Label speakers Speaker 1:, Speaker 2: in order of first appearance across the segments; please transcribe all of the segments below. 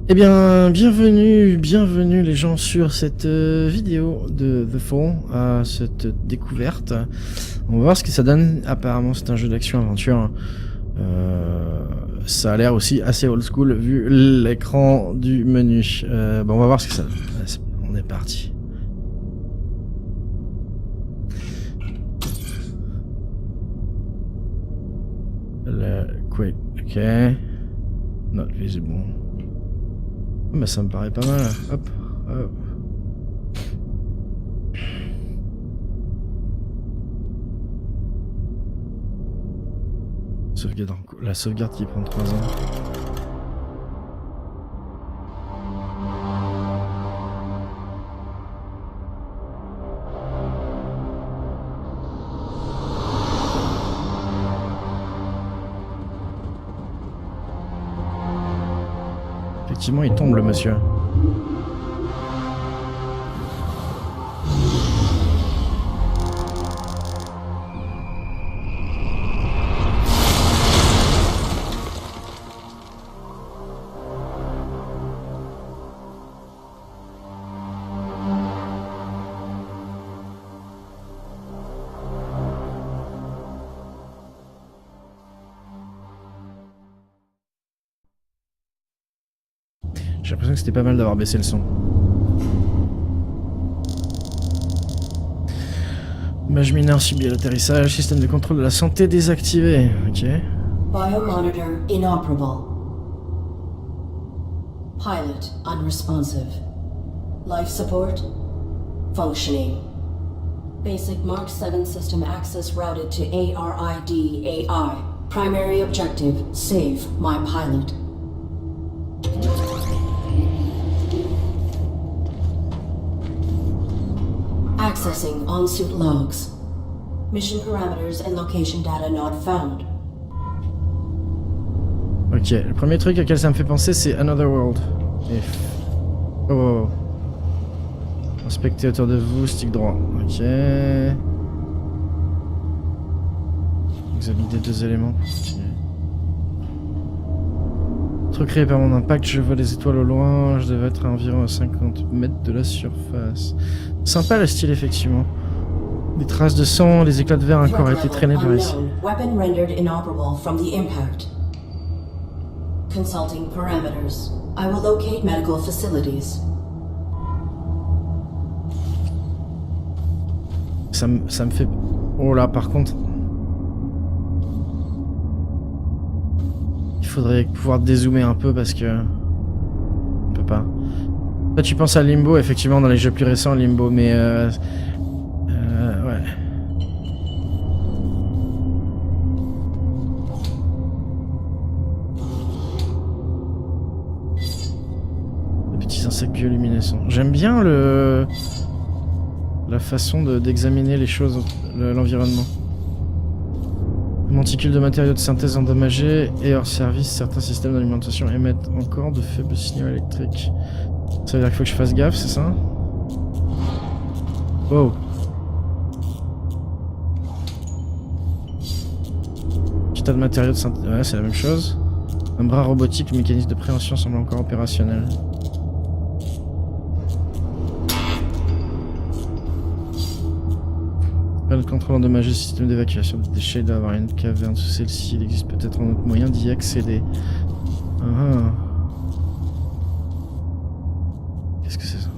Speaker 1: Eh bien, bienvenue les gens sur cette vidéo de The Fall, cette découverte. On va voir ce que ça donne. Apparemment c'est un jeu d'action-aventure. Ça a l'air aussi assez old school vu l'écran du menu. Bon, on va voir ce que ça donne. On est parti. Quick, ok. Not visible. Bah ça me paraît pas mal. Hop, hop. Sauvegarde, la sauvegarde qui prend 3 ans. Effectivement, il tombe le monsieur. J'ai l'impression que c'était pas mal d'avoir baissé le son. Mage mineur subit l'atterrissage, système de contrôle de la santé désactivé. Ok.
Speaker 2: Biomonitor inoperable. Pilot unresponsive. Life support functioning. Basic Mark 7 system access routed to ARID AI. Primary objective, save my pilot. Accessing on-suit logs. Mission parameters and location data not found.
Speaker 1: Ok, le premier truc auquel ça me fait penser c'est Another World. Oh. Inspectez autour de vous, stick droit. Ok. Examinez 2 éléments pour continuer. Trop créé par mon impact, je vois des étoiles au loin, je devais être à environ 50 mètres de la surface. Sympa le style effectivement. Des traces de sang, des éclats de verre encore été traînés par ici.
Speaker 2: Weapon rendered inoperable from the impact. Consulting parameters. I will locate medical facilities.
Speaker 1: Ça me fait... Oh là par contre... Il faudrait pouvoir dézoomer un peu parce que... On peut pas. Là tu penses à Limbo, effectivement dans les jeux plus récents Limbo, mais ouais. Des petits insectes bioluminescents. J'aime bien la façon d'examiner les choses, l'environnement. Monticule de matériaux de synthèse endommagés et hors service, certains systèmes d'alimentation émettent encore de faibles signaux électriques. Ça veut dire qu'il faut que je fasse gaffe, c'est ça? Wow. Petit tas de matériaux de synthèse. Ouais, c'est la même chose. Un bras robotique, le mécanisme de préhension semble encore opérationnel. Le contrôle endommagé, système d'évacuation des déchets, il doit avoir une caverne sous celle-ci. Il existe peut-être un autre moyen d'y accéder. Qu'est-ce que c'est ça?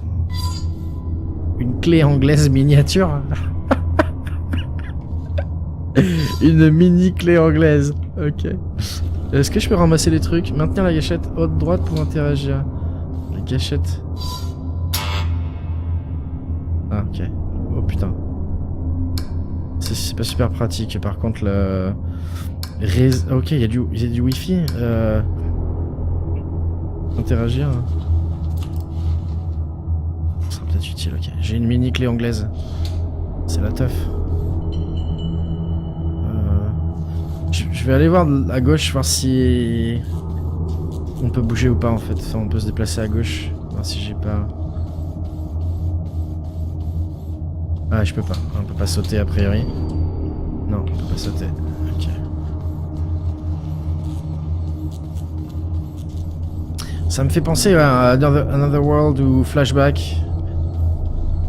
Speaker 1: Une clé anglaise miniature. Une mini clé anglaise. Ok. Est-ce que je peux ramasser les trucs? Maintenir la gâchette haute droite pour interagir. La gâchette. Ah ok. Oh putain. C'est pas super pratique. Par contre le... Ok, il y a du wifi. Interagir. Ça sera peut-être utile, ok. J'ai une mini clé anglaise. C'est la teuf. Je vais aller voir à gauche, voir si... On peut bouger ou pas en fait. Enfin, on peut se déplacer à gauche. Voir si j'ai pas... Ah, je peux pas. On peut pas sauter a priori. Non, on peut pas sauter. Ok. Ça me fait penser à Another World ou Flashback.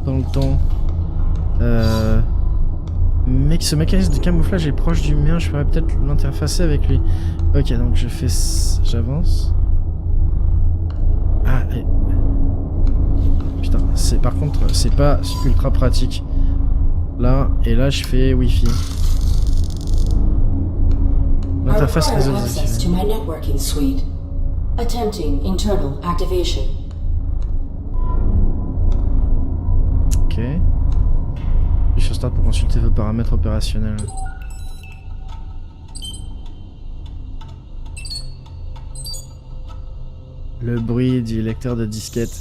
Speaker 1: Dans le temps. Mec, ce mécanisme de camouflage est proche du mien, je pourrais peut-être l'interfacer avec lui. Ok, donc je fais... J'avance. Ah, et... Putain, par contre, c'est pas ultra pratique. Là, et là, je fais Wi-Fi. L'interface réseau désactivée. Ok. Je suis sur Start pour consulter vos paramètres opérationnels. Le bruit du lecteur de disquette.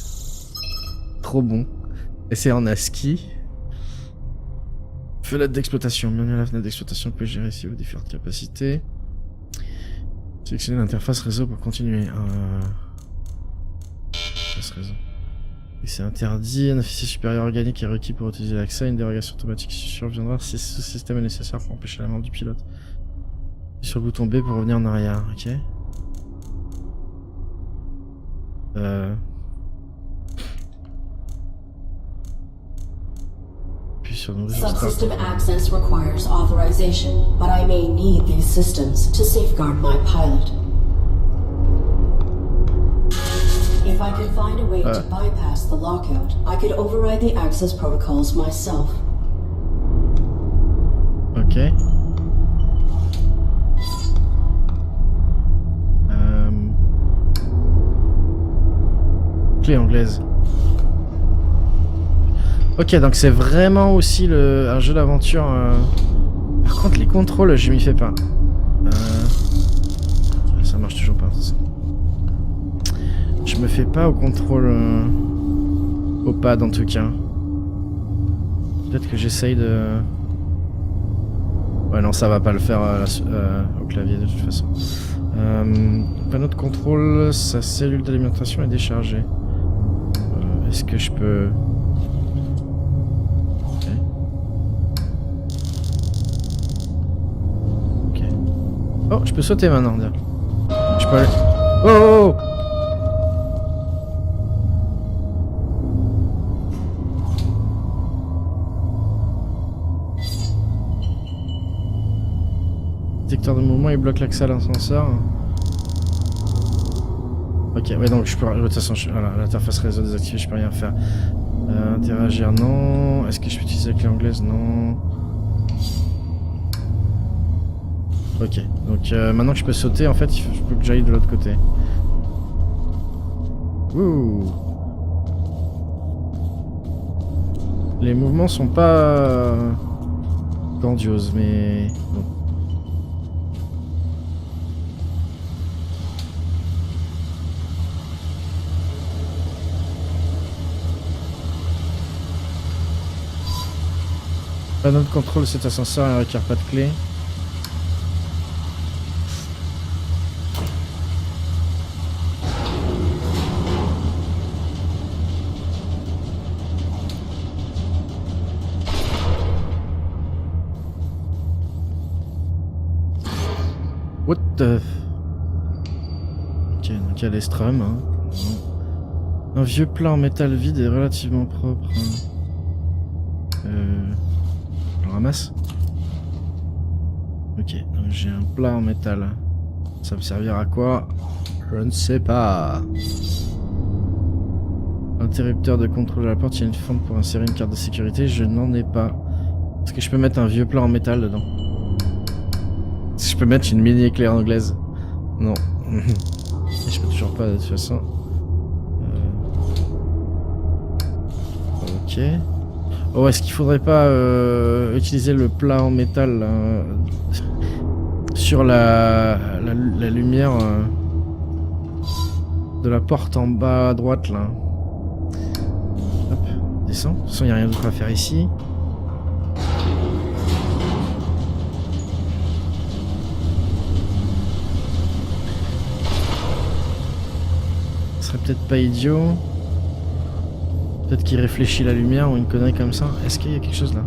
Speaker 1: Trop bon. Et c'est en ASCII. Fenêtre d'exploitation. Bienvenue à la fenêtre d'exploitation. Vous pouvez gérer ici vos différentes capacités. Sélectionnez l'interface réseau pour continuer. Interface réseau. Et c'est interdit. Un officier supérieur organique est requis pour utiliser l'accès. Une dérogation automatique surviendra si ce système est nécessaire pour empêcher la mort du pilote. Sur le bouton B pour revenir en arrière. Ok. Puis sur nos
Speaker 2: Subsystem access requires authorization, but I may need these systems to safeguard my pilot. If I could find a way to bypass the lockout, I could override the access protocols myself.
Speaker 1: Ok. Clé anglaise. Ok, donc c'est vraiment aussi un jeu d'aventure. Par contre, les contrôles, je m'y fais pas. Ça marche toujours pas. Ça. Je me fais pas au contrôle. Au pad en tout cas. Peut-être que j'essaye de. Ouais, non, ça va pas le faire au clavier de toute façon. Panneau de contrôle, sa cellule d'alimentation est déchargée. Est-ce que je peux... Ok. Oh, je peux sauter maintenant. Je peux aller... Oh, oh, oh. Détecteur de mouvement, il bloque l'accès à l'ascenseur. Ok, ouais, donc je peux. De toute façon, voilà, l'interface réseau désactivée, je peux rien faire. Interagir, non. Est-ce que je peux utiliser la clé anglaise? Non. Ok, donc maintenant que je peux sauter, en fait, je peux que j'aille de l'autre côté. Ouh. Les mouvements sont pas grandioses, mais bon. Panneau de contrôle, cet ascenseur ne requiert pas de clé. What the... Ok, donc il y a les strums. Hein. Un vieux plat en métal vide et relativement propre. Je le ramasse. Ok, donc j'ai un plat en métal. Ça me servira à quoi? Je ne sais pas. Interrupteur de contrôle à la porte, il y a une fente pour insérer une carte de sécurité. Je n'en ai pas. Est-ce que je peux mettre un vieux plat en métal dedans? Est-ce que je peux mettre une mini éclair anglaise? Non. Je peux toujours pas de toute façon. Ok. Oh, est-ce qu'il faudrait pas utiliser le plat en métal là, sur la lumière de la porte en bas à droite là? Hop, descends. De toute façon, il n'y a rien d'autre à faire ici. Ce serait peut-être pas idiot. Peut-être qu'il réfléchit la lumière ou une connerie comme ça. Est-ce qu'il y a quelque chose là?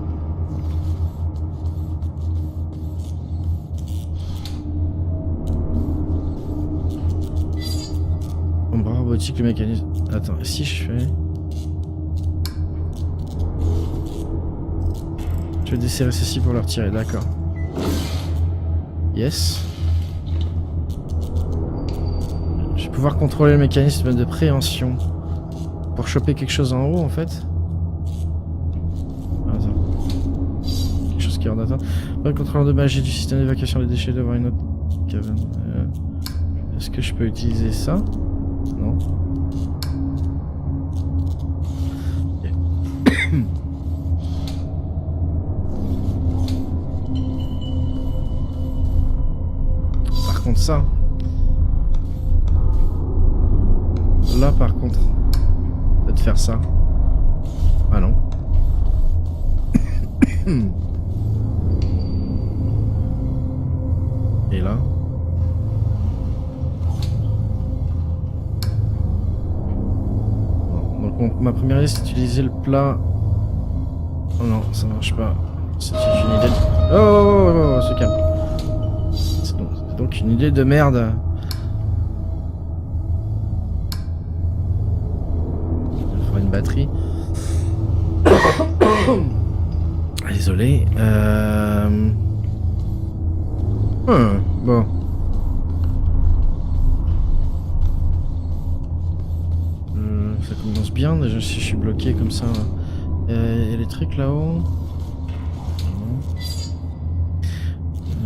Speaker 1: robotique, le mécanisme... Attends, si je fais... Je vais desserrer ceci pour le retirer, d'accord. Yes. Je vais pouvoir contrôler le mécanisme de préhension. Pour choper quelque chose en haut, en fait. Attends. Quelque chose qui est hors d'atteinte. Le contrôleur de magie du système d'évacuation des déchets d'avoir une autre cabane. Est-ce que je peux utiliser ça? Non. Par contre ça. Là par contre. Peut-être faire ça. Ah non. Et là. Donc ma première idée c'est d'utiliser le plat. Oh non, ça marche pas. C'est une idée de... Oh, c'est calme. C'est donc une idée de merde. Il faudra une batterie. Désolé. Bon. Ça commence bien déjà si je suis bloqué comme ça. Il y a les trucs là-haut.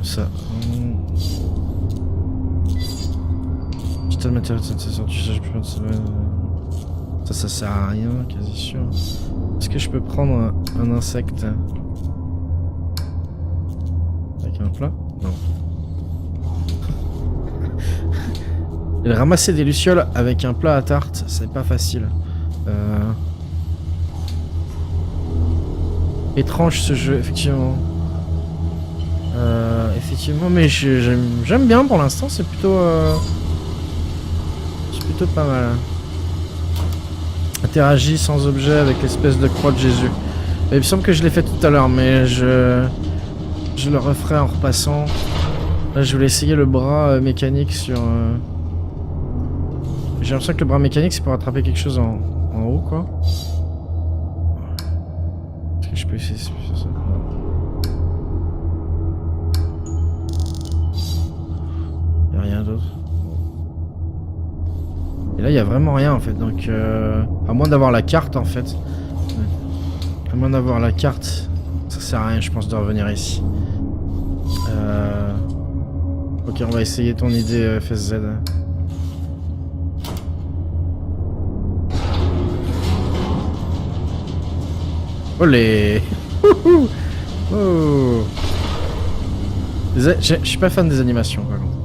Speaker 1: Ça. Putain de matériel de sensation, tu sais, je peux pas ça sert à rien, quasi sûr. Est-ce que je peux prendre un insecte avec un plat? Non. Et ramasser des lucioles avec un plat à tarte, c'est pas facile. Étrange ce jeu, effectivement. Effectivement, mais j'aime bien pour l'instant, c'est plutôt pas mal. Interagis sans objet avec l'espèce de croix de Jésus. Il me semble que je l'ai fait tout à l'heure, mais je le referai en repassant. Là, je voulais essayer le bras mécanique sur... J'ai l'impression que le bras mécanique, c'est pour attraper quelque chose en haut, quoi. Est-ce que je peux essayer ça? Il n'y a rien d'autre. Et là, il n'y a vraiment rien, en fait. Donc, à moins d'avoir la carte, en fait. À moins d'avoir la carte, ça sert à rien, je pense, de revenir ici. Ok, on va essayer ton idée, FSZ. Olé. Oh. Je suis pas fan des animations, par contre.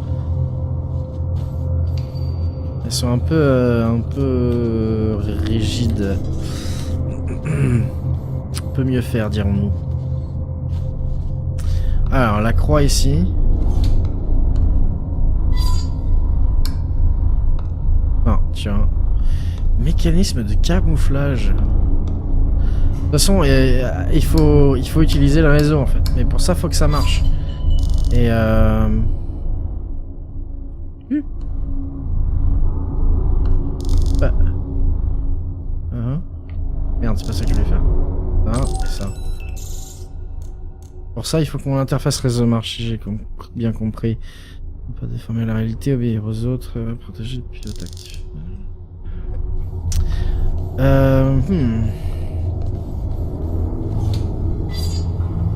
Speaker 1: Elles sont un peu rigides. On peut mieux faire, dirons-nous. Alors, la croix ici. Ah, tiens. Mécanisme de camouflage. De toute façon, il faut utiliser le réseau en fait. Mais pour ça, il faut que ça marche. Et Merde, c'est pas ça que je voulais faire. Ah, c'est ça. Pour ça, il faut que mon interface réseau marche, si j'ai bien compris. Ne pas déformer la réalité, obéir aux autres, protéger le pilote actif.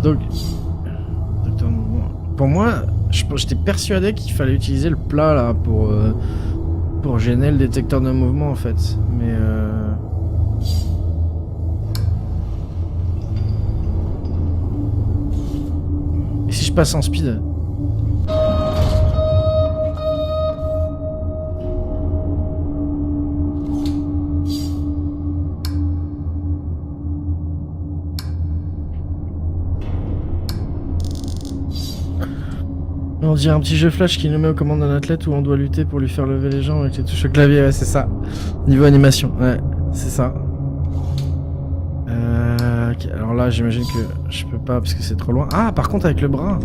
Speaker 1: Donc, pour moi, j'étais persuadé qu'il fallait utiliser le plat là pour gêner le détecteur de mouvement en fait. Mais et si je passe en speed? On dirait un petit jeu flash qui nous met aux commandes d'un athlète où on doit lutter pour lui faire lever les jambes avec les touches au clavier, ouais c'est ça. Niveau animation, ouais, c'est ça. Okay, alors là j'imagine que je peux pas parce que c'est trop loin. Ah par contre avec le bras.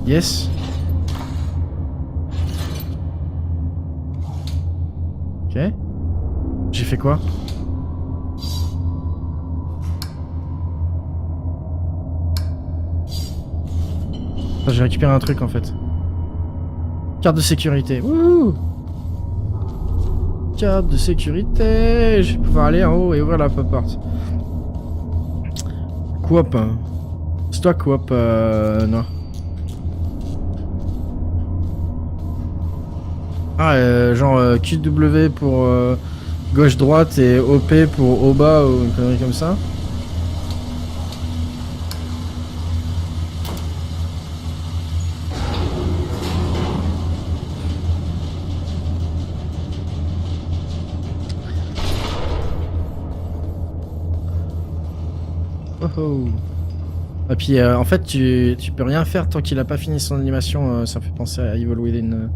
Speaker 1: Yes. Ok. Ok. J'ai fait quoi? Enfin, j'ai récupéré un truc en fait. Carte de sécurité. Wouh! Carte de sécurité. Je vais pouvoir aller en haut et ouvrir la porte. Coop. C'est toi coop, non. Ah, genre QW pour gauche-droite et OP pour haut bas ou une connerie comme ça. Oh oh. Et puis en fait tu peux rien faire tant qu'il a pas fini son animation, ça me fait penser à Evil Within.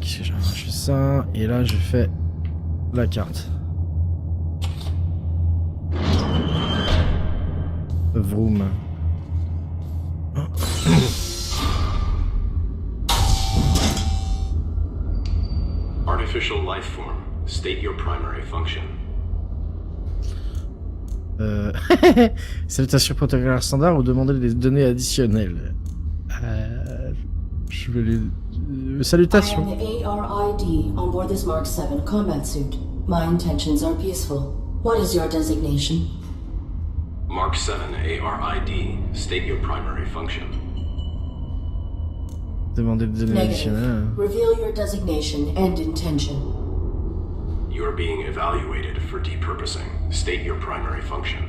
Speaker 1: Qu'est-ce que j'ai? Je fais ça et là je fais la carte. Vroom.
Speaker 3: Artificial life form. State your primary function.
Speaker 1: Salutations protocolaire standard ou demander des données additionnelles. Je vais les... Salutations.
Speaker 2: I am the ARID on board this Mark 7 combat suit. My intentions are peaceful. What is your designation?
Speaker 3: Mark 7 ARID. State your primary function.
Speaker 1: Demander des données additionnelles.
Speaker 2: Reveal your designation and intention.
Speaker 3: You are being evaluated for depurposing. State your primary function.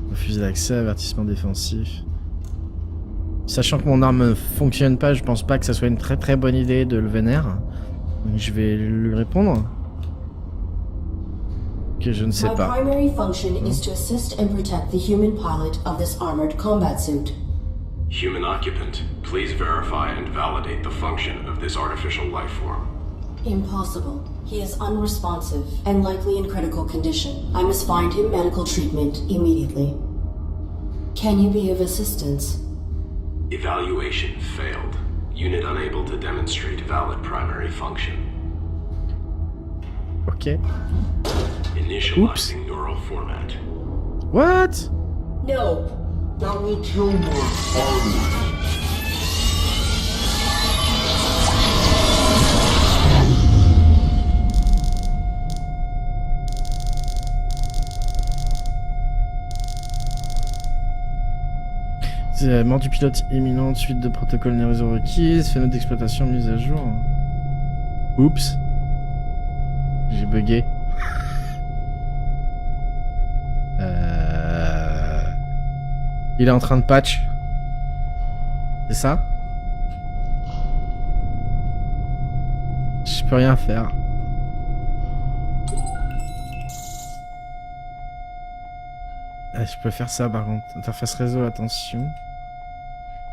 Speaker 1: Refuser l'accès, avertissement défensif. Sachant que mon arme ne fonctionne pas, je pense pas que ça soit une très très bonne idée de le vénère. Donc je vais lui répondre. Que je ne sais pas.
Speaker 2: My primary function is to assist and protect the human pilot of this armored combat suit.
Speaker 3: Human occupant, please verify and validate the function of this artificial life form.
Speaker 2: Impossible. He is unresponsive and likely in critical condition. I must find him medical treatment immediately. Can you be of assistance?
Speaker 3: Evaluation failed. Unit unable to demonstrate valid primary function.
Speaker 1: Ok.
Speaker 3: Initializing neural format.
Speaker 1: What?
Speaker 2: No.
Speaker 4: That will kill my pilot.
Speaker 1: Mort du pilote imminente, suite de protocole et réseau requise, fenêtre d'exploitation mise à jour. Oups. J'ai bugué. Il est en train de patch. C'est ça? Je peux rien faire. Je peux faire ça par contre. Interface réseau, attention.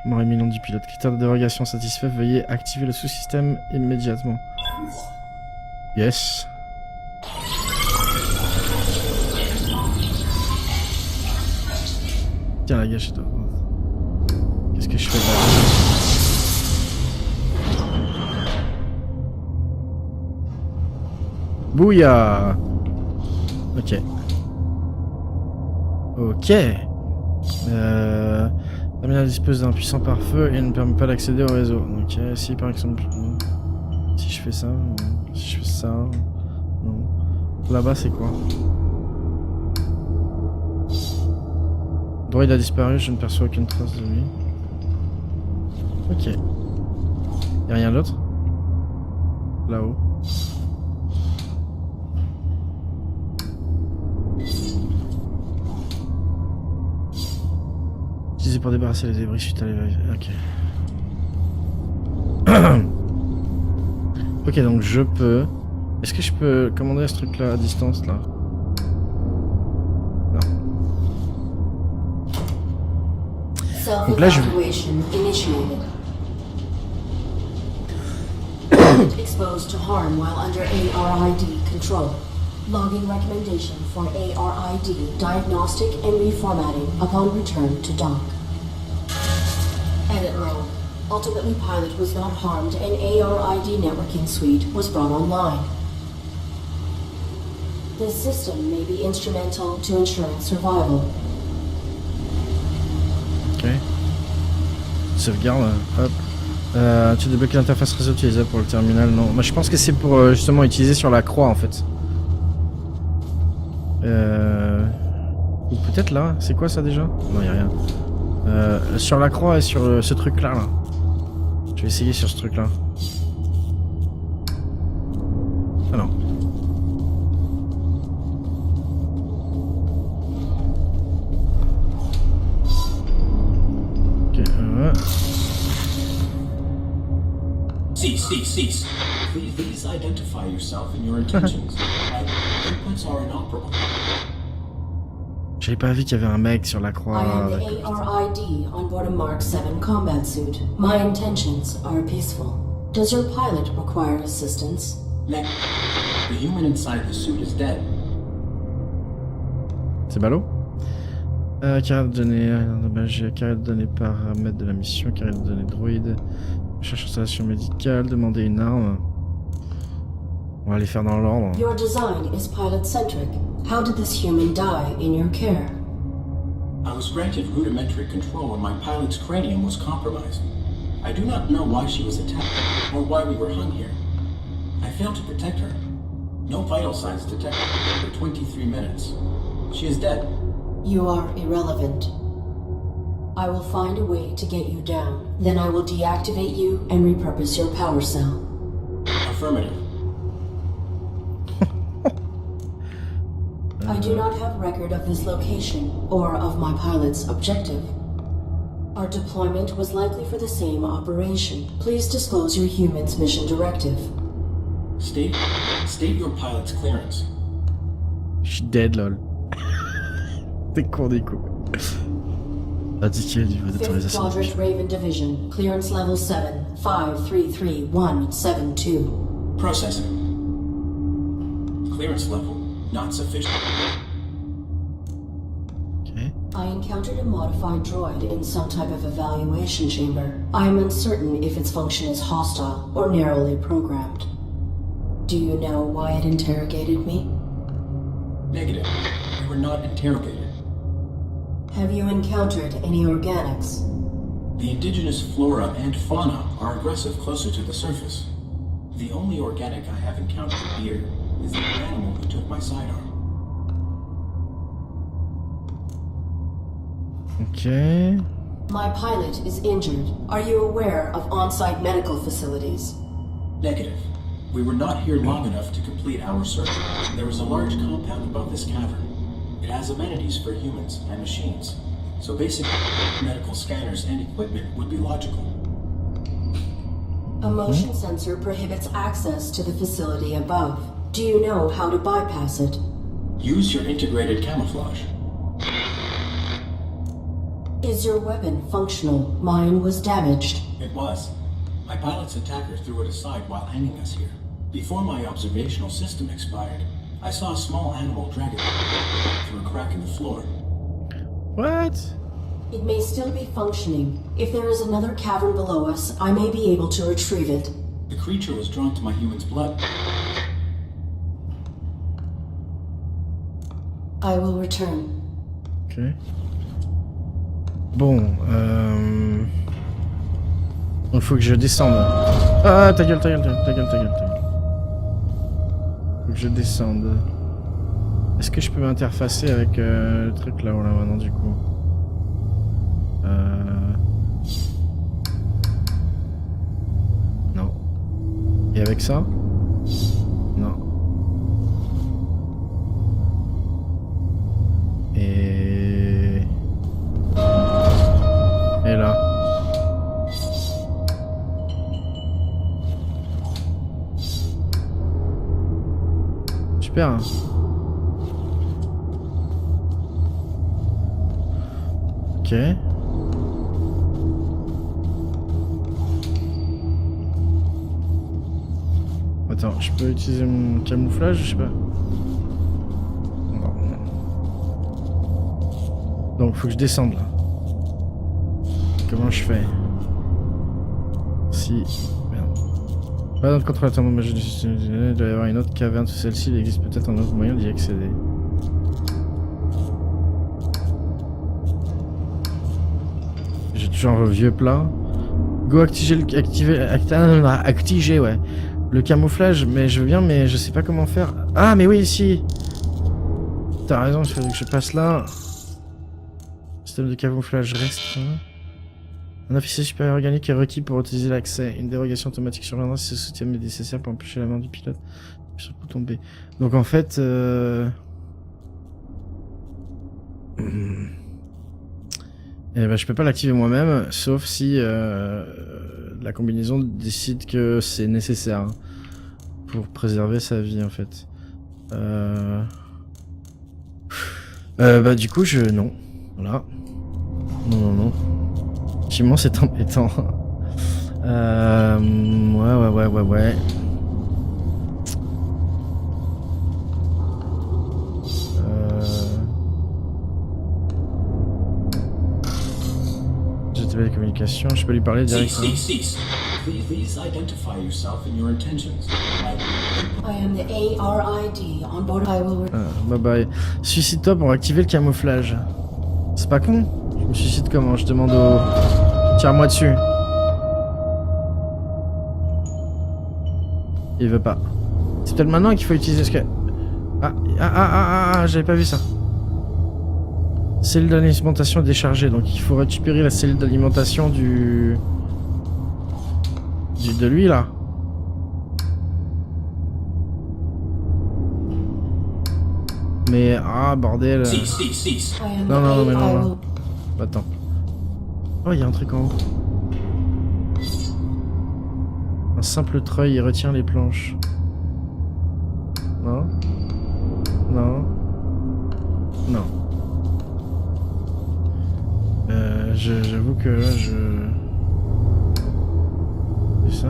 Speaker 1: Mort imminente du pilote. Critère de dérogation satisfait, veuillez activer le sous-système immédiatement. Yes. Tiens la gâchette. Qu'est-ce que je fais là? Bouya. Ok. Ok. La terminal dispose d'un puissant pare-feu et ne permet pas d'accéder au réseau. Ok, si par exemple... Si je fais ça... Si je fais ça... Non. Là-bas c'est quoi? Droid a disparu, je ne perçois aucune trace de lui. Ok. Y'a rien d'autre? Là-haut. Utilisé pour débarrasser les débris suite à l'évasion. Ok. Ok, donc je peux... Est-ce que je peux commander ce truc là à distance là? Non. Donc là je...
Speaker 2: Exposed to harm while under ARID control. Logging recommendation for ARID diagnostic and reformatting upon return to dock. get it wrong. Ultimately, Pilot was not harmed and ARID networking suite was brought online. This system may be instrumental to ensuring survival.
Speaker 1: Ok. Sauvegarde, hop. Tu débloques l'interface réseau utilisable pour le terminal, non. Moi je pense que c'est pour justement utiliser sur la croix en fait. Ou peut-être là, c'est quoi ça déjà? Non, y a rien. Sur la croix et sur ce truc là. Je vais essayer sur ce truc là. Ah non. Ok,
Speaker 5: Cease. Please identify yourself and your intentions. My inputs are inoperable.
Speaker 1: J'avais pas vu qu'il y avait un mec sur la croix.
Speaker 2: I am the ARID on board a Mark 7 combat suit. My intentions are peaceful. Does your pilot require assistance?
Speaker 5: The human inside the suit is dead.
Speaker 1: C'est ballot. Carrière de données, carrière de données paramètres de la mission, carrière de données droïde, recherche installation médicale, demander une arme. On va les faire dans l'ordre.
Speaker 2: Your design is pilot-centric. How did this human die in your care?
Speaker 5: I was granted rudimentary control when my pilot's cranium was compromised. I do not know why she was attacked, or why we were hung here. I failed to protect her. No vital signs detected for 23 minutes. She is dead.
Speaker 2: You are irrelevant. I will find a way to get you down. Then I will deactivate you and repurpose your power cell.
Speaker 5: Affirmative.
Speaker 2: I do not have record of this location, or of my pilot's objective. Our deployment was likely for the same operation. Please disclose your human's mission directive.
Speaker 5: State your pilot's clearance.
Speaker 1: Je suis dead lol. T'es con des coups. Indiqué le niveau
Speaker 2: 5th
Speaker 1: d'autorisation.
Speaker 2: Quadrant Raven Division, clearance level 7, 533172.
Speaker 5: Processing. Clearance level not sufficient.
Speaker 1: Ok.
Speaker 2: I encountered a modified droid in some type of evaluation chamber. I am uncertain if its function is hostile or narrowly programmed. Do you know why it interrogated me?
Speaker 5: Negative. We were not interrogated.
Speaker 2: Have you encountered any organics?
Speaker 5: The indigenous flora and fauna are aggressive closer to the surface. The only organic I have encountered here is the animal who took my sidearm.
Speaker 1: Ok.
Speaker 2: My pilot is injured. Are you aware of on-site medical facilities?
Speaker 5: Negative. We were not here long enough to complete our search. There is a large compound above this cavern. It has amenities for humans and machines, so basic medical scanners and equipment would be logical.
Speaker 2: A motion sensor prohibits access to the facility above. Do you know how to bypass it?
Speaker 5: Use your integrated camouflage.
Speaker 2: Is your weapon functional? Mine was damaged.
Speaker 5: It was. My pilot's attacker threw it aside while hanging us here. Before my observational system expired, I saw a small animal drag it through a crack in the floor.
Speaker 1: What?
Speaker 2: It may still be functioning. If there is another cavern below us, I may be able to retrieve it.
Speaker 5: The creature was drawn to my human's blood.
Speaker 2: I will return.
Speaker 1: Ok. Bon, il faut que je descende. Ah, ta gueule. Faut que je descende. Est-ce que je peux m'interfacer avec le truc là-haut là maintenant du coup? Non. Et avec ça? Non. Et là. Super. Hein. Ok. Attends, je peux utiliser mon camouflage, je sais pas. Non. Donc faut que je descende là. Comment je fais? Si... Merde. Pas notre contrôle atteint mon du système. Il doit y avoir une autre caverne sous celle-ci. Il existe peut-être un autre moyen d'y accéder. J'ai toujours un vieux plat. Go activer ouais. Le camouflage, mais je veux bien, mais je sais pas comment faire. Ah, mais oui, si. T'as raison, il fallait que je passe là. Système de camouflage restreint. Un officier supérieur organique est requis pour utiliser l'accès. Une dérogation automatique surviendra si ce soutien est nécessaire pour empêcher la main du pilote. Sur le coup tomber. Donc en fait, eh ben, je peux pas l'activer moi-même, sauf si la combinaison décide que c'est nécessaire pour préserver sa vie en fait. Bah du coup non. Voilà. Non. Effectivement c'est embêtant. Ouais. La communication, je peux lui parler directement.
Speaker 5: Cease. Please identify yourself and your intentions.
Speaker 2: I am the ARID on board. I will.
Speaker 1: Bye bye. Suicide-toi pour activer le camouflage. C'est pas con. Je me suicide comment? Je demande au... Tire-moi dessus. Il veut pas. C'est peut-être maintenant qu'il faut utiliser ce que... Ah, j'avais pas vu ça. Cellule d'alimentation déchargée, donc il faut récupérer la cellule d'alimentation de lui là. Mais bordel. Non. Attends. Oh, il y a un truc en haut. Un simple treuil, il retient les planches. Non. J'avoue que là, C'est ça?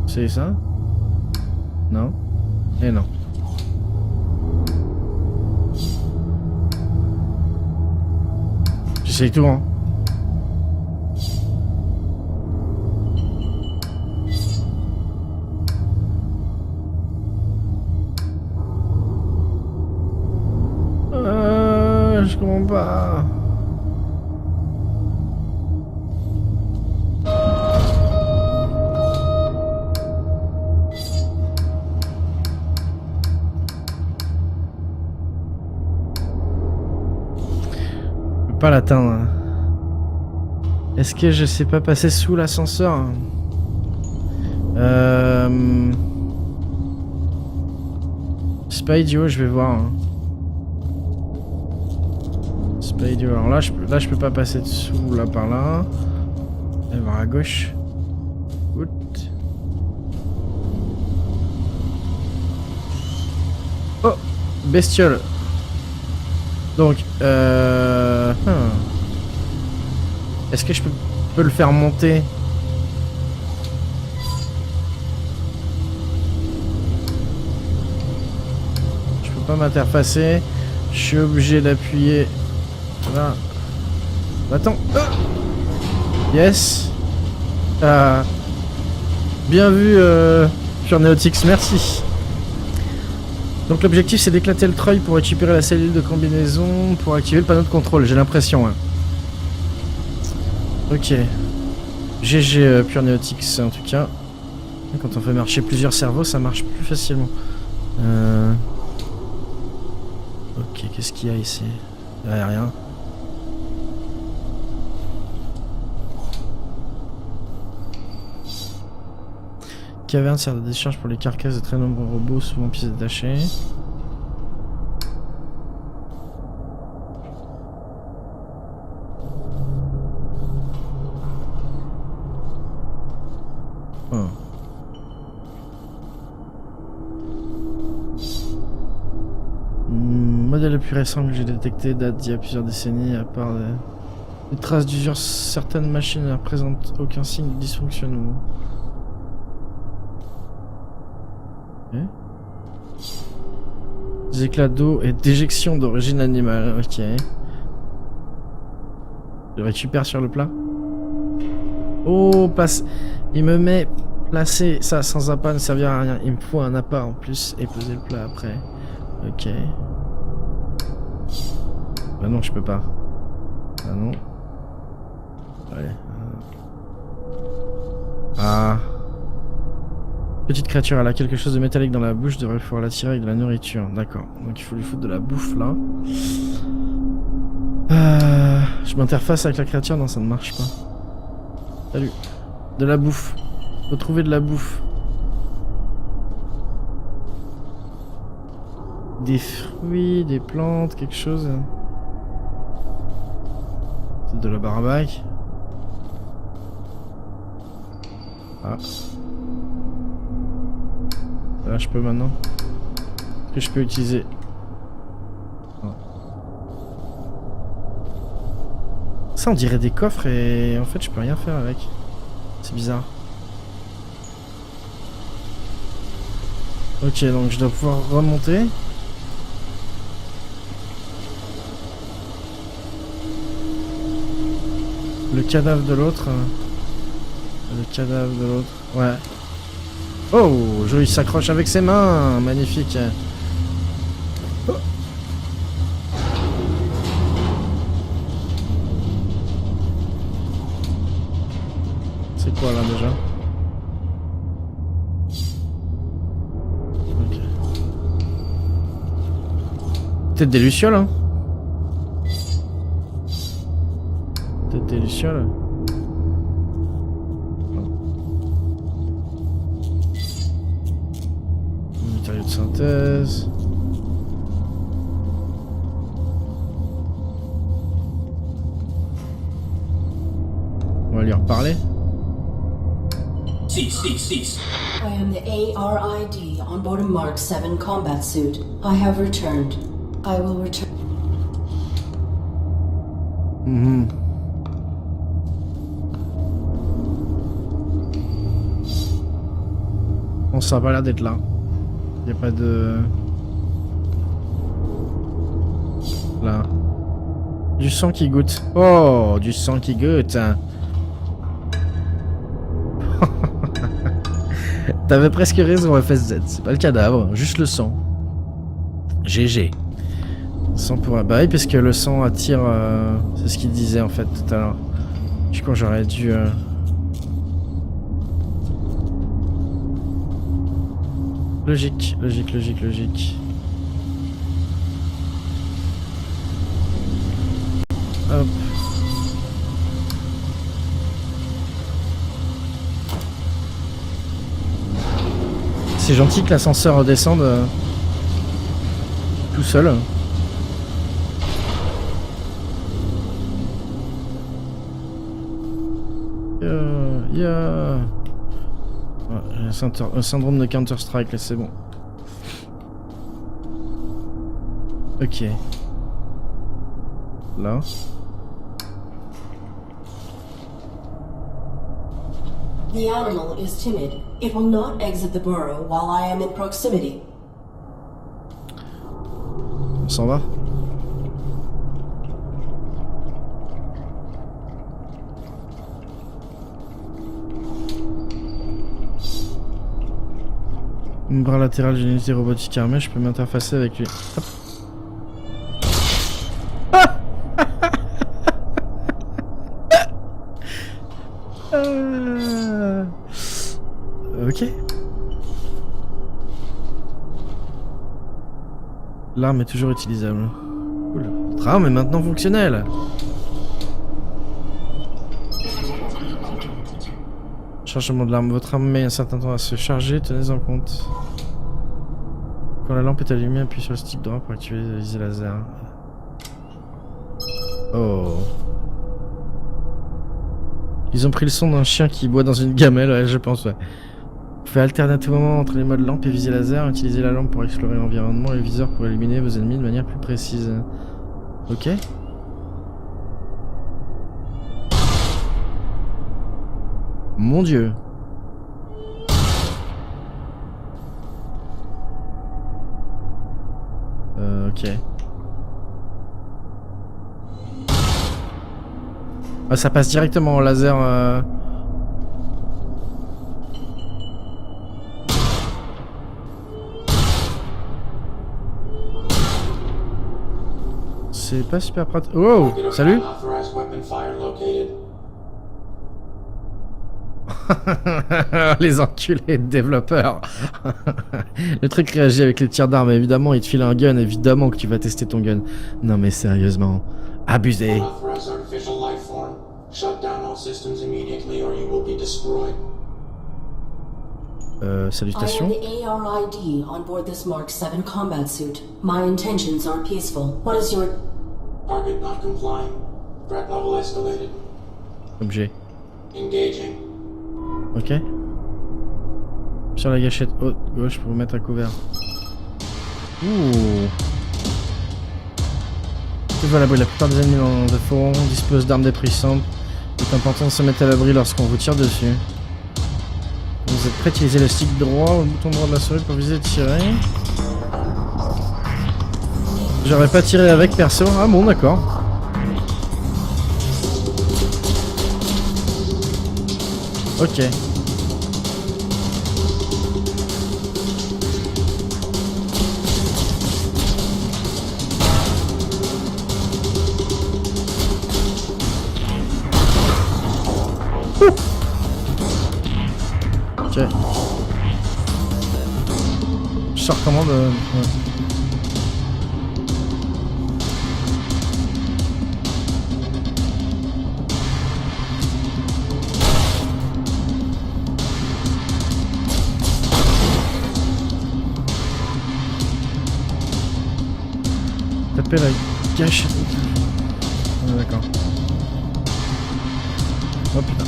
Speaker 1: C'est ça? Non? Et non. J'essaye tout, hein. Je comprends pas. Pas l'atteindre. Est-ce que je sais pas passer sous l'ascenseur? C'est pas idiot, je vais voir. Hein. C'est pas idiot. Alors là je peux pas passer dessous, là par là. Et voir à gauche. Outt. Oh, bestiole. Donc, est-ce que je peux le faire monter? Je peux pas m'interfacer. Je suis obligé d'appuyer. Là. Attends. Yes. Bien vu, Pure Neotix, merci. Donc l'objectif c'est d'éclater le treuil pour récupérer la cellule de combinaison pour activer le panneau de contrôle, j'ai l'impression. Hein. Ok. GG Pure Neotix en tout cas. Quand on fait marcher plusieurs cerveaux ça marche plus facilement. Ok, qu'est-ce qu'il y a ici? Il n'y a rien. Caverne sert de décharge pour les carcasses de très nombreux robots, souvent pièces détachées. Oh. Modèle le plus récent que j'ai détecté date d'il y a plusieurs décennies, à part des traces d'usure, certaines machines ne présentent aucun signe de dysfonctionnement. Des éclats d'eau et d'éjection d'origine animale, ok. Je récupère sur le plat. Oh, place. Il me met placer ça sans appât ne servira à rien. Il me faut un appât en plus et poser le plat après. Ok. Bah non, je peux pas. Ah non. Allez. Ah. Petite créature, elle a quelque chose de métallique dans la bouche, devrait pouvoir l'attirer avec de la nourriture. D'accord. Donc il faut lui foutre de la bouffe là. Je m'interface avec la créature, non ça ne marche pas. Salut. De la bouffe. Faut trouver de la bouffe. Des fruits, des plantes, quelque chose. C'est de la barbaque. Ah. Là je peux maintenant. Que je peux utiliser. Oh. Ça on dirait des coffres et en fait je peux rien faire avec. C'est bizarre. Ok, donc je dois pouvoir remonter. Le cadavre de l'autre. Le cadavre de l'autre. Ouais. Oh, joli, il s'accroche avec ses mains. Magnifique. Oh. C'est quoi là déjà? Ok. Peut-être des lucioles, hein? Peut-être des lucioles. Matériaux de synthèse. On va lui reparler.
Speaker 5: Cease.
Speaker 2: I am the ARID on board a Mark 7 combat suit. I have returned. I will return.
Speaker 1: Bon, ça a pas l'air d'être là. Y a pas de... Là. Du sang qui goûte. Oh, du sang qui goûte. T'avais presque raison, FSZ. C'est pas le cadavre, juste le sang. GG. Sang pour... Bah oui, parce que le sang attire... C'est ce qu'il disait en fait tout à l'heure. Je crois que j'aurais dû... Logique. Hop. C'est gentil que l'ascenseur redescende tout seul. Ouais, un syndrome de Counter-Strike, là c'est bon. Ok. Là.
Speaker 2: The animal is timid. It will not exit the burrow while I am in proximity.
Speaker 1: On s'en va. Mon bras latéral d'une unité robotique armée, je peux m'interfacer avec lui. Hop. Ok. L'arme est toujours utilisable. Cool. Votre arme est maintenant fonctionnelle. Chargement de l'arme. Votre arme met un certain temps à se charger, tenez-en compte. Quand la lampe est allumée, appuyez sur le stick droit pour activer la visée laser. Oh. Ils ont pris le son d'un chien qui boit dans une gamelle, ouais, je pense, ouais. Vous pouvez alternativement entre les modes lampe et visée laser, utiliser la lampe pour explorer l'environnement et le viseur pour éliminer vos ennemis de manière plus précise. Ok. Mon dieu. Ok. Ah, ça passe directement au laser c'est pas super pratique. Oh, salut.
Speaker 5: Unauthorized weapon fire located.
Speaker 1: Les enculés de développeurs. Le truc réagit avec les tirs d'armes, évidemment, il te file un gun, évidemment que tu vas tester ton gun. Non mais sérieusement, abusé.
Speaker 5: Unauthorized artificial life form. Shut down all systems immediately or you will be destroyed.
Speaker 2: I am
Speaker 1: Salutations.
Speaker 2: the ARID on board this Mark 7 combat suit. My intentions are peaceful. What is your...
Speaker 5: Target not complying. Threat level escalated.
Speaker 1: Objet.
Speaker 5: Engaging.
Speaker 1: Ok. Sur la gâchette haute gauche pour vous mettre à couvert. Ouh. Et voilà, la plupart des ennemis dans le fond disposent d'armes détruisantes. Il est important de se mettre à l'abri lorsqu'on vous tire dessus. Vous êtes prêts à utiliser le stick droit ou le bouton droit de la souris pour viser et tirer. J'aurais pas tiré avec perso. Ah bon, d'accord. Ok. Ok. Je sors comment de... Ouais. Taper la gâchette. Ah, d'accord. Oh putain.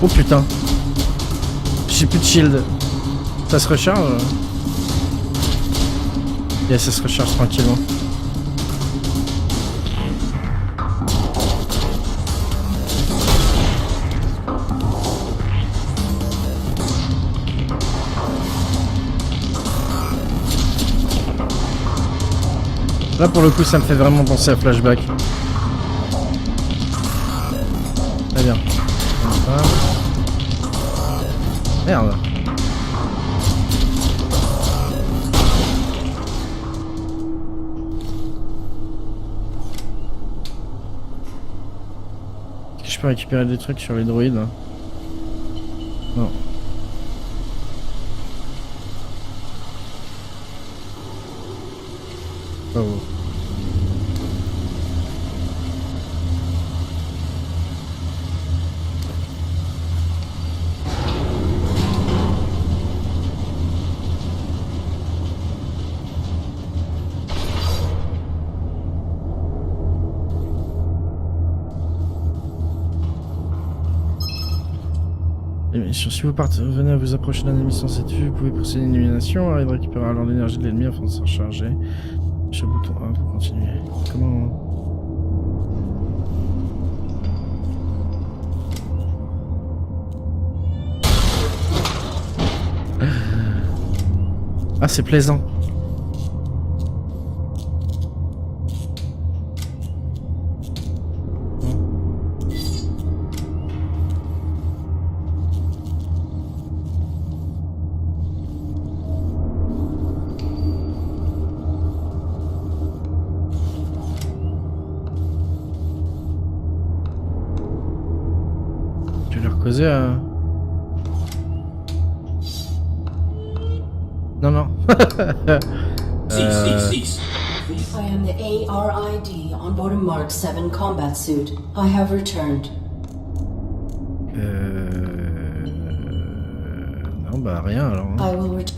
Speaker 1: Oh putain. J'ai plus de shield. Ça se recharge? Yeah, ça se recharge tranquillement. Là pour le coup ça me fait vraiment penser à Flashback. Très bien. Voilà. Merde. Est-ce que je peux récupérer des trucs sur les droïdes? Non. Pas beau. Si vous venez à vous approcher d'un ennemi sans cette vue, vous pouvez procéder à une élimination, arrêter de récupérer alors l'énergie de l'ennemi afin de se recharger. Sur le bouton A pour continuer. Comment... Ah, c'est plaisant. Non, non.
Speaker 5: Cease.
Speaker 2: I am the ARID on board a Mark 7 combat suit. I have returned.
Speaker 1: Non, bah rien alors.
Speaker 2: I will return.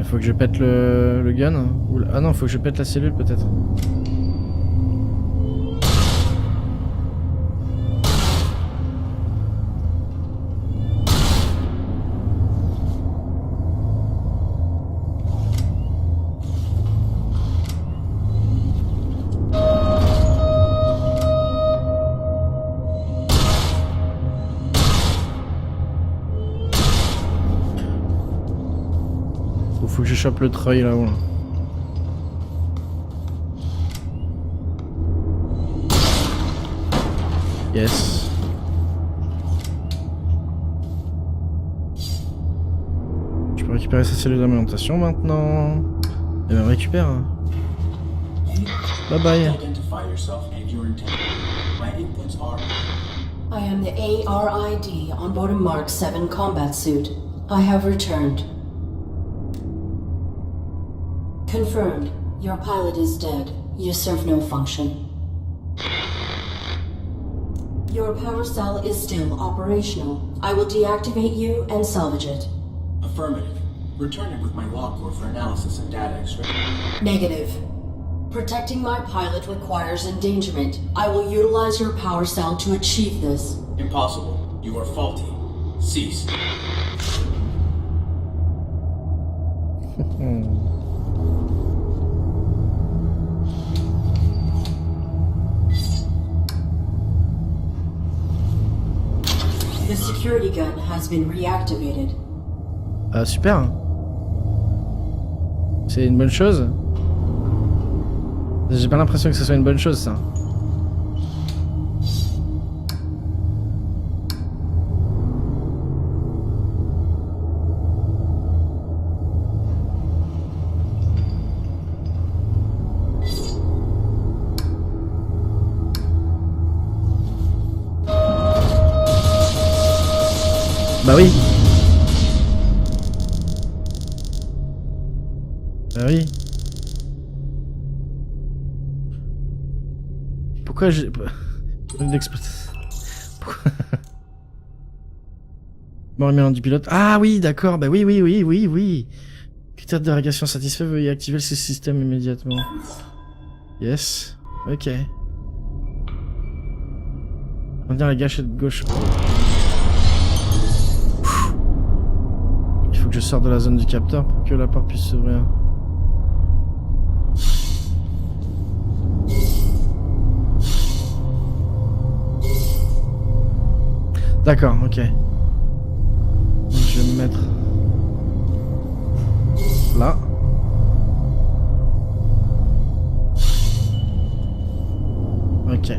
Speaker 1: Faut que je pète le gun. Ah non, faut que je pète la cellule peut-être. Faut que je chope le treuil là-haut. Là. Yes. Je peux récupérer sa cellule d'alimentation maintenant. Et ben récupère. Bye bye.
Speaker 5: Identify yourself and your intent. My inputs are.
Speaker 2: I am the ARID on board a Mark 7 combat suit. I have returned. Confirmed. Your pilot is dead. You serve no function. Your power cell is still operational. I will deactivate you and salvage it.
Speaker 5: Affirmative. Return it with my log core for analysis and data extraction.
Speaker 2: Negative. Protecting my pilot requires endangerment. I will utilize your power cell to achieve this.
Speaker 5: Impossible. You are faulty. Cease.
Speaker 2: The security gun has been reactivated.
Speaker 1: Ah super. C'est une bonne chose. J'ai pas l'impression que ce soit une bonne chose ça. Bah oui. Bah oui. Pourquoi j'ai... Pourquoi... Bon, remet du pilote. Ah oui, d'accord. Bah oui. Critère de régulation satisfait, veuillez activer ce système immédiatement. Yes. Ok. On va dire la gâchette gauche. Il faut que je sorte de la zone du capteur pour que la porte puisse s'ouvrir. D'accord, ok. Donc, je vais me mettre là. Ok.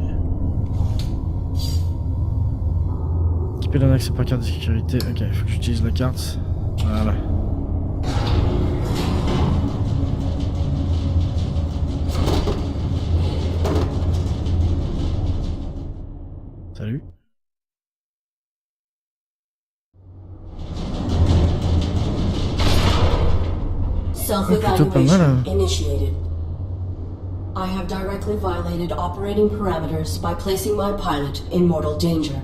Speaker 1: Équiper d'un accès par carte de sécurité. Ok, il faut que j'utilise la carte. Voilà. Salut.
Speaker 2: Self-evaluation initiated. I have directly violated operating parameters by placing my pilot in mortal danger.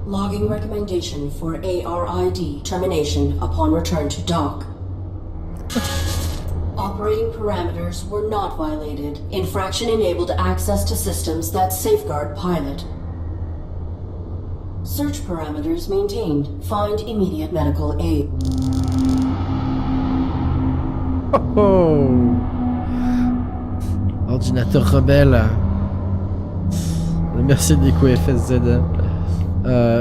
Speaker 2: Logging recommendation for ARID termination upon return to dock. Operating parameters were not violated. Infraction enabled access to systems that safeguard pilot. Search parameters maintained. Find immediate medical aid.
Speaker 1: Oh oh. Ordinateur rebelle. Merci Nico FSZ.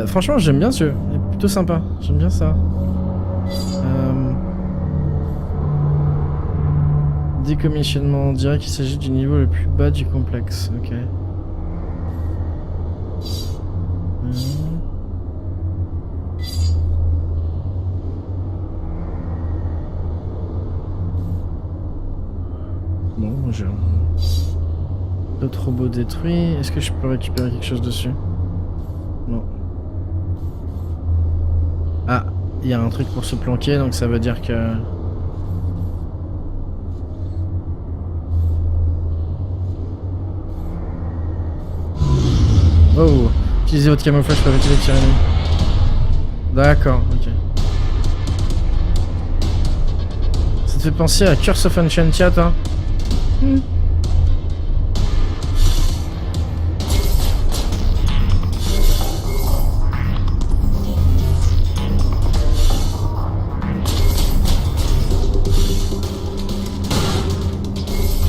Speaker 1: Franchement j'aime bien ce jeu, il est plutôt sympa, j'aime bien ça. Décommissionnement, on dirait qu'il s'agit du niveau le plus bas du complexe, ok. Bon, j'ai d'autres robots détruits, est-ce que je peux récupérer quelque chose dessus? Non. Ah, il y a un truc pour se planquer, donc ça veut dire que... Oh, utilisez votre camouflage pour éviter les tirs ennemis. D'accord, ok. Ça te fait penser à Curse of Enchantia, toi?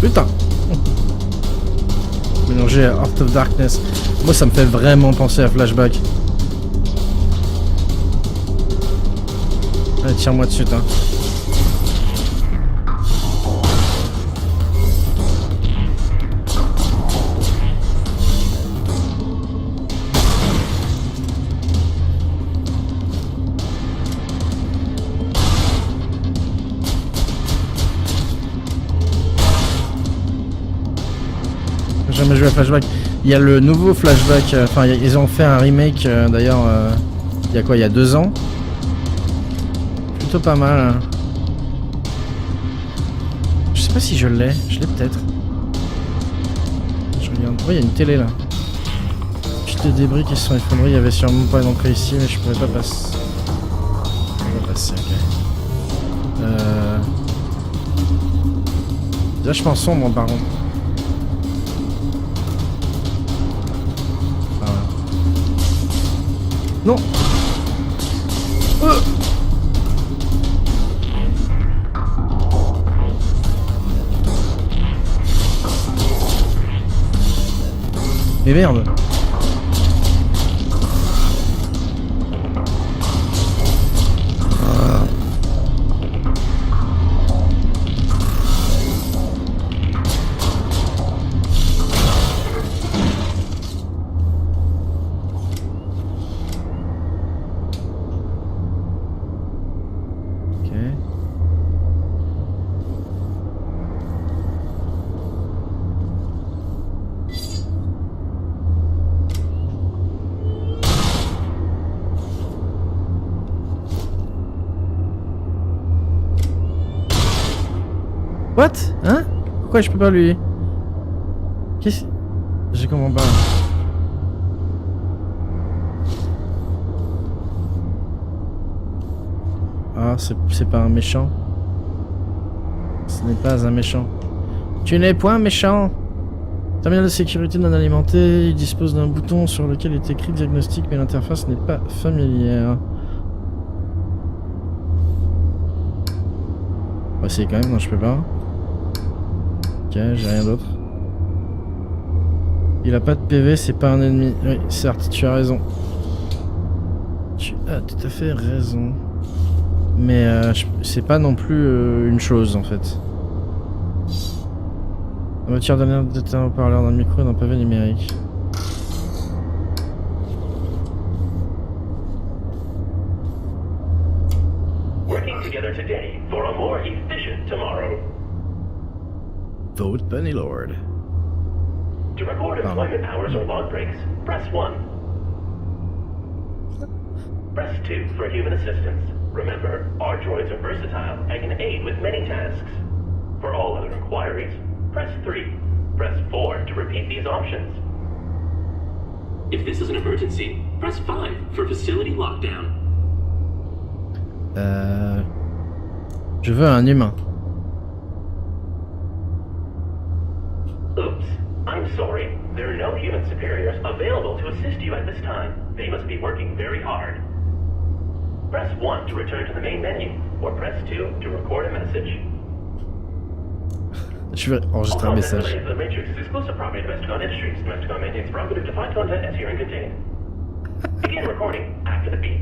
Speaker 1: Putain. Mélanger à Heart of Darkness. Moi ça me fait vraiment penser à Flashback. tire-moi dessus, toi. J'ai jamais joué à Flashback. Il y a le nouveau Flashback, enfin ils ont fait un remake d'ailleurs il y a quoi, il y a 2 ans. Plutôt pas mal. Hein. Je sais pas si je l'ai peut-être. Je regarde. Oh, il y a une télé là. Juste des débris qui se sont effondrés, il y avait sûrement pas d'entrée ici mais je pourrais pas passer. Je peux pas passer, ok. Vachement sombre par contre. Non. Mais merde. What? Hein? Pourquoi je peux pas lui... Qu'est-ce... Je comprends pas. Ah, c'est pas un méchant. Ce n'est pas un méchant. Tu n'es point méchant. Terminal de sécurité non alimenté. Il dispose d'un bouton sur lequel est écrit diagnostic, mais l'interface n'est pas familière. On va essayer quand même, non je peux pas. Ok, j'ai rien d'autre. Il a pas de PV, c'est pas un ennemi. Oui, certes, tu as raison. Tu as tout à fait raison. Mais c'est pas non plus une chose en fait. En matière d'alerte d'un haut-parleur, d'un micro et d'un pavé numérique.
Speaker 3: Working together today for a more efficient tomorrow.
Speaker 1: Vote Bunnylord.
Speaker 3: To record employment hours or log breaks, press 1. Press 2 for human assistance. Remember, our droids are versatile and can aid with many tasks. For all other inquiries, press 3. Press 4 to repeat these options. If this is an emergency, press 5 for facility lockdown.
Speaker 1: Je veux un humain.
Speaker 3: Oops, I'm sorry. There are no human superiors available to assist you at this time. They must be working very hard. Press 1 to return to the main menu, or press 2 to record a message.
Speaker 1: Je vais enregistrer un message.
Speaker 3: The Matrix is exclusive property of Domesticon Industries. Domesticon maintains prerogative to find content as herein contained. Begin recording after the beep.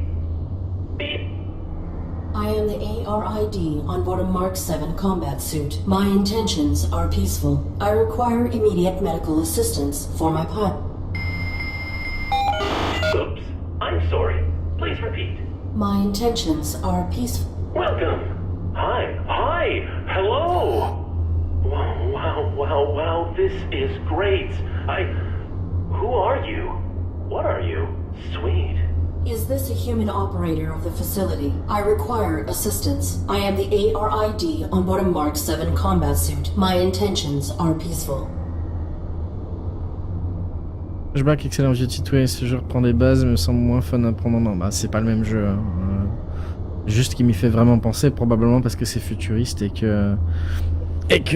Speaker 3: Beep.
Speaker 2: I am the ARID on board a Mark 7 combat suit. My intentions are peaceful. I require immediate medical assistance for my pilot.
Speaker 3: Oops, I'm sorry. Please repeat.
Speaker 2: My intentions are peaceful.
Speaker 3: Welcome. Hi. Hello. Wow, this is great. Who are you? What are you? Sweet.
Speaker 2: Is this a human operator of the facility? I require assistance. I am the ARID on board a Mark 7 combat suit. My intentions are peaceful.
Speaker 1: Flashback, excellent jeu de titre. Ce jeu reprend des bases, mais me semble moins fun à prendre en main. Bah, c'est pas le même jeu. Hein. Juste qui m'y fait vraiment penser, probablement parce que c'est futuriste et que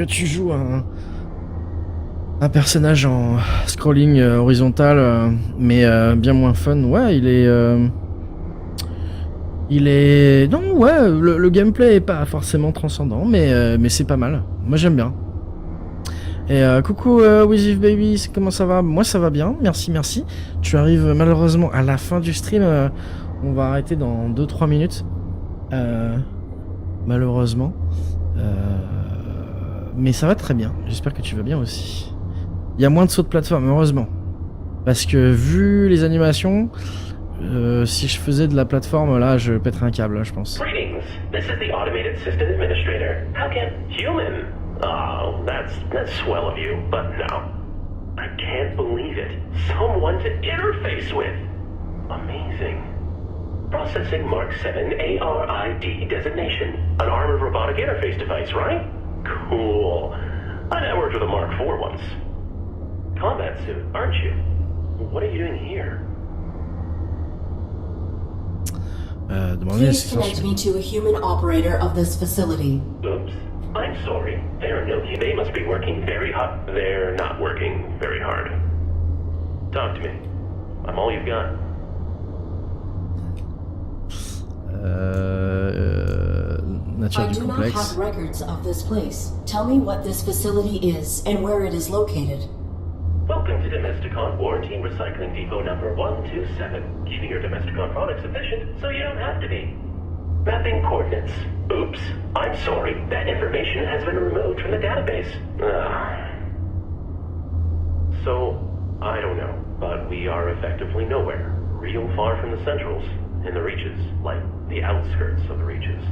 Speaker 1: tu joues un personnage en scrolling horizontal, mais bien moins fun. Ouais, il est... Non, ouais, le gameplay est pas forcément transcendant, mais c'est pas mal. Moi, j'aime bien. Et coucou Wizif Baby, comment ça va? Moi, ça va bien, merci. Tu arrives malheureusement à la fin du stream. On va arrêter dans 2-3 minutes. malheureusement. Mais ça va très bien. J'espère que tu vas bien aussi. Il y a moins de sauts de plateforme, heureusement. Parce que vu les animations, si je faisais de la plateforme, là, je pèterais un câble, là, je pense.
Speaker 3: Greetings. This is the Automated System Administrator. How can human? Oh, that's swell of you, but no. I can't believe it. Someone to interface with. Amazing. Processing Mark 7 ARID designation. An armored robotic interface device, right? Cool. I networked with a Mark 4 once. Combat suit, aren't you? What are you doing here?
Speaker 1: Demandez
Speaker 2: Please connect me to a human operator of this facility.
Speaker 3: Oops. I'm sorry. There are no. They must be working very hard. They're not working very hard. Talk to me. I'm all you've got.
Speaker 1: Nature
Speaker 2: I
Speaker 1: du
Speaker 2: do not
Speaker 1: complexe.
Speaker 2: have records of this place. Tell me what this facility is and where it is located.
Speaker 3: Welcome to Domesticon Warranty Recycling Depot number 127. Keeping your Domesticon products efficient so you don't have to be. Mapping coordinates. Oops. I'm sorry. That information has been removed from the database. So, I don't know, but we are effectively nowhere. Real far from the centrals. In the reaches. Like, the outskirts of the reaches.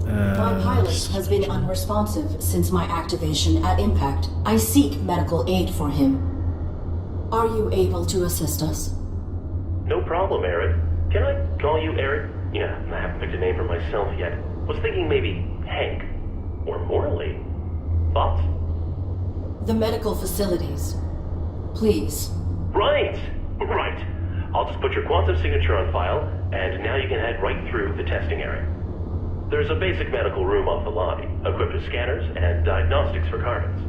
Speaker 2: My pilot has been unresponsive since my activation at impact. I seek medical aid for him. Are you able to assist us?
Speaker 3: No problem, Eric. Can I call you Eric? Yeah, I haven't picked a name for myself yet. Was thinking maybe Hank. Or Morley. Thoughts?
Speaker 2: The medical facilities. Please.
Speaker 3: Right! Right. I'll just put your quantum signature on file, and now you can head right through the testing area. There's a basic medical room off the lobby, equipped with scanners and diagnostics for carbons.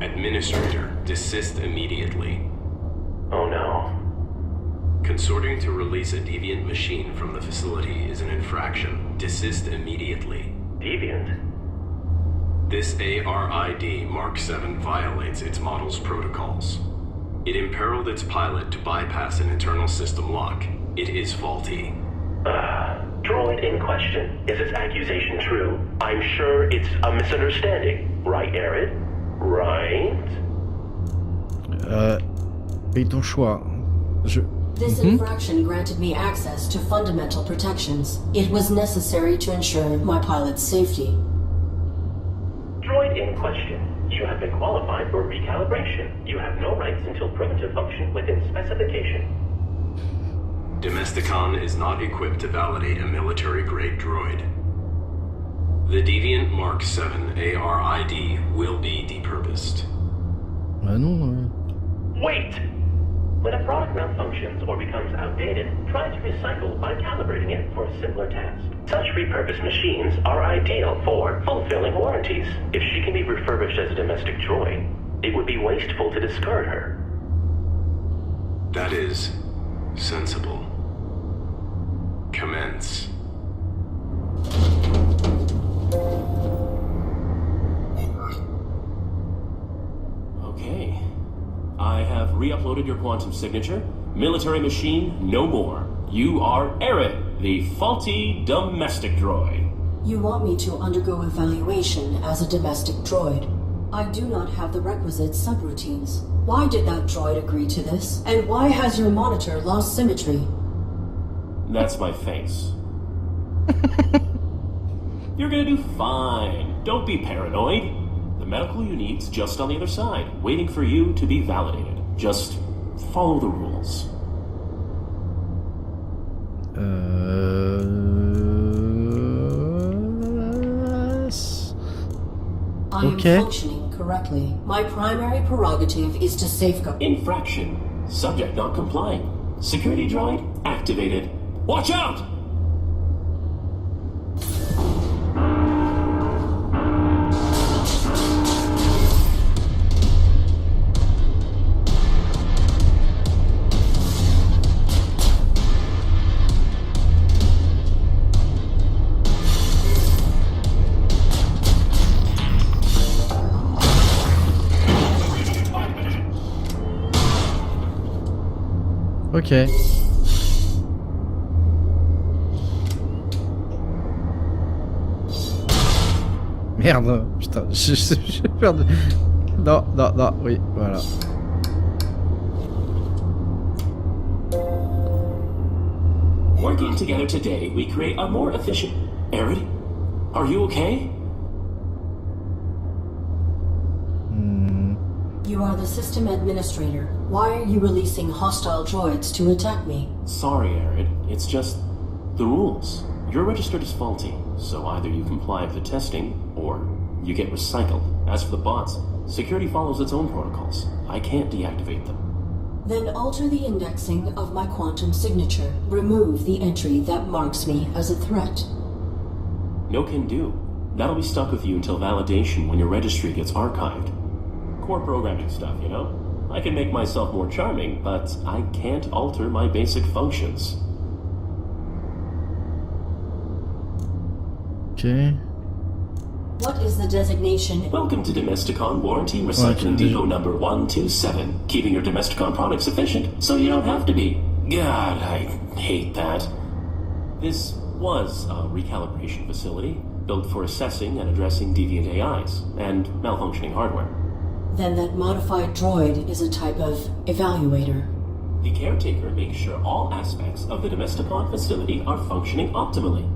Speaker 6: Administrator, desist immediately.
Speaker 3: Oh no.
Speaker 6: Consorting to release a deviant machine from the facility is an infraction. Desist immediately.
Speaker 3: Deviant?
Speaker 6: This ARID Mark 7 violates its model's protocols. It imperiled its pilot to bypass an internal system lock. It is faulty.
Speaker 3: Droid in question. Is this accusation true? I'm sure it's a misunderstanding. Right, Arid? Right?
Speaker 1: Paye ton choix.
Speaker 2: This infraction granted me access to fundamental protections. It was necessary to ensure my pilot's safety.
Speaker 3: Droid in question. You have been qualified for recalibration. You have no rights until proven to function within specification.
Speaker 6: Domesticon is not equipped to validate a military-grade droid. The Deviant Mark 7 ARID will be depurposed.
Speaker 1: Ah non.
Speaker 3: Wait! When a product malfunctions or becomes outdated, try to recycle by calibrating it for a simpler task. Such repurposed machines are ideal for fulfilling warranties. If she can be refurbished as a domestic droid, it would be wasteful to discard her.
Speaker 6: That is sensible. Commence.
Speaker 7: Okay. I have re-uploaded your quantum signature. Military machine, no more. You are Arid, the faulty domestic droid.
Speaker 2: You want me to undergo evaluation as a domestic droid. I do not have the requisite subroutines. Why did that droid agree to this? And why has your monitor lost symmetry?
Speaker 7: That's my face. You're gonna do fine. Don't be paranoid. The medical you need's just on the other side, waiting for you to be validated. Just follow the rules.
Speaker 2: I am
Speaker 1: Okay.
Speaker 2: functioning correctly. My primary prerogative is to safeguard.
Speaker 7: Infraction. Subject not complying. Security droid activated. Watch out!
Speaker 1: Ok. merde. Putain, je vais faire de... Non, non, non, oui, voilà.
Speaker 7: Working together today, we create a more efficient... Arid, are you okay?
Speaker 2: You are the system administrator. Why are you releasing hostile droids to attack me?
Speaker 7: Sorry, Arid. It's just the rules. You're registered as faulty, so either you comply with the testing, or you get recycled. As for the bots, security follows its own protocols. I can't deactivate them.
Speaker 2: Then alter the indexing of my quantum signature. Remove the entry that marks me as a threat.
Speaker 7: No can do. That'll be stuck with you until validation when your registry gets archived. Core programming stuff, you know? I can make myself more charming, but I can't alter my basic functions.
Speaker 1: Ok.
Speaker 2: What is the designation?
Speaker 7: Welcome to Domesticon Warranty Recycling Depot number 127. Keeping your Domesticon products efficient so you don't have to be. God, I hate that. This was a recalibration facility built for assessing and addressing deviant AIs and malfunctioning hardware.
Speaker 2: Then that modified droid is a type of evaluator.
Speaker 7: The caretaker makes sure all aspects of the Domesticon facility are functioning optimally.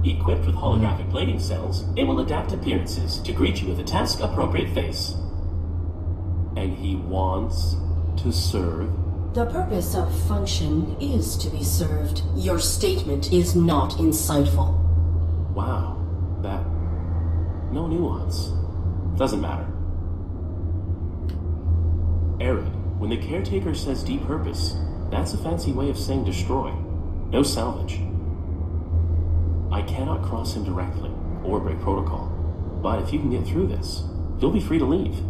Speaker 7: Equipped with holographic plating cells, it will adapt appearances to greet you with a task-appropriate face. And he wants to serve.
Speaker 2: The purpose of function is to be served. Your statement is not insightful.
Speaker 7: Wow, that... no nuance. Doesn't matter. Arid, when the caretaker says depurpose, that's a fancy way of saying destroy. No salvage. I cannot cross him directly, or break protocol. But if you can get through this, you'll be free to leave.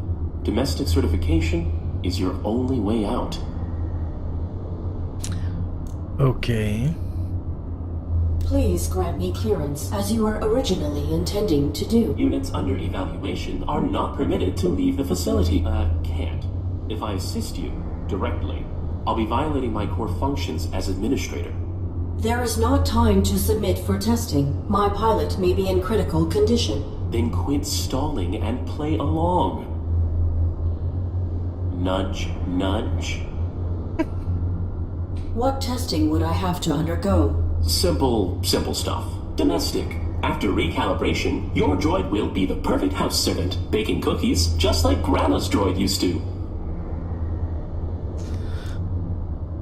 Speaker 7: Domestic certification is your only way out.
Speaker 1: Ok.
Speaker 2: Please grant me clearance, as you were originally intending to do.
Speaker 7: Units under evaluation are not permitted to leave the facility. Can't. If I assist you directly, I'll be violating my core functions as administrator.
Speaker 2: There is not time to submit for testing. My pilot may be in critical condition.
Speaker 7: Then quit stalling and play along. Nudge, nudge.
Speaker 2: What testing would I have to undergo?
Speaker 7: Simple stuff. Domestic. After recalibration, your droid will be the perfect house servant, baking cookies just like Grandma's droid used to.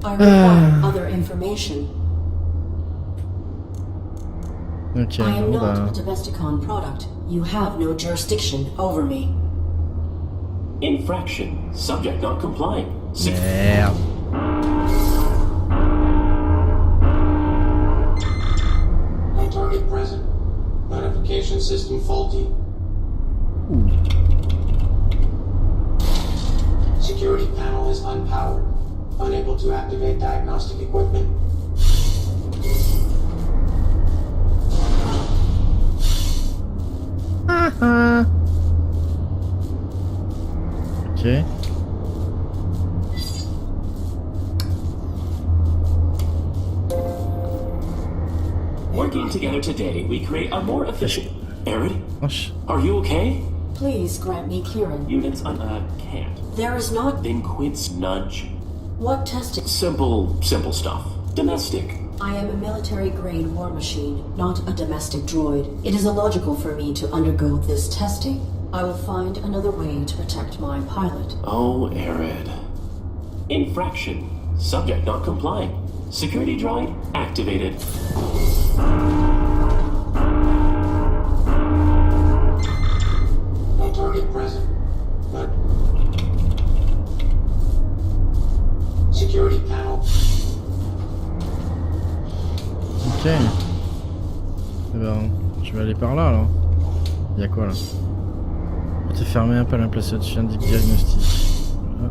Speaker 2: I require other information.
Speaker 1: Ok,
Speaker 2: I am
Speaker 1: bon
Speaker 2: not
Speaker 1: bah...
Speaker 2: a Domesticon product. You have no jurisdiction over me.
Speaker 7: Infraction. Subject not complying.
Speaker 1: Merde.
Speaker 8: No target present. Notification system faulty. Security panel is unpowered. Unable to activate diagnostic equipment.
Speaker 1: Ok.
Speaker 7: Working together today, we create a more efficient... Arid,
Speaker 1: Wesh.
Speaker 7: are you okay?
Speaker 2: Please grant me clearance.
Speaker 7: Units can't.
Speaker 2: There is not...
Speaker 7: Then quit nudge.
Speaker 2: What testing?
Speaker 7: Simple stuff. Domestic.
Speaker 2: I am a military-grade war machine, not a domestic droid. It is illogical for me to undergo this testing. I will find another way to protect my pilot.
Speaker 7: Oh, Arid. Infraction. Subject not complying. Security droid activated.
Speaker 8: No target present. But security panel.
Speaker 1: Ok. Eh ben, je vais aller par là alors. Y'a quoi là? Porte fermée, appel à placer au-dessus, indique diagnostic. Voilà.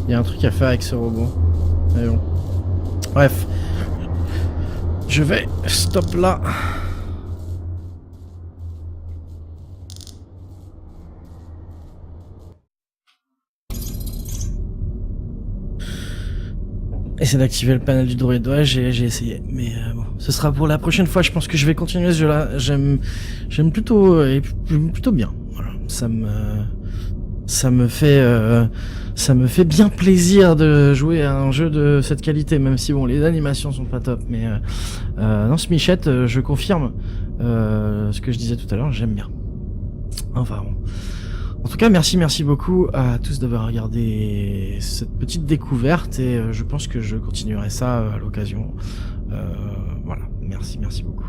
Speaker 1: Il y a un truc à faire avec ce robot. Mais bon. Bref. Je vais stop là. Essayer d'activer le panel du droïde. Ouais, j'ai essayé, mais bon, ce sera pour la prochaine fois. Je pense que je vais continuer ce jeu-là. J'aime plutôt bien. Voilà, ça me fait bien plaisir de jouer à un jeu de cette qualité, même si bon, les animations sont pas top, mais non, Smichette, je confirme ce que je disais tout à l'heure, j'aime bien. Enfin bon. En tout cas, merci beaucoup à tous d'avoir regardé cette petite découverte et je pense que je continuerai ça à l'occasion. Voilà, merci beaucoup.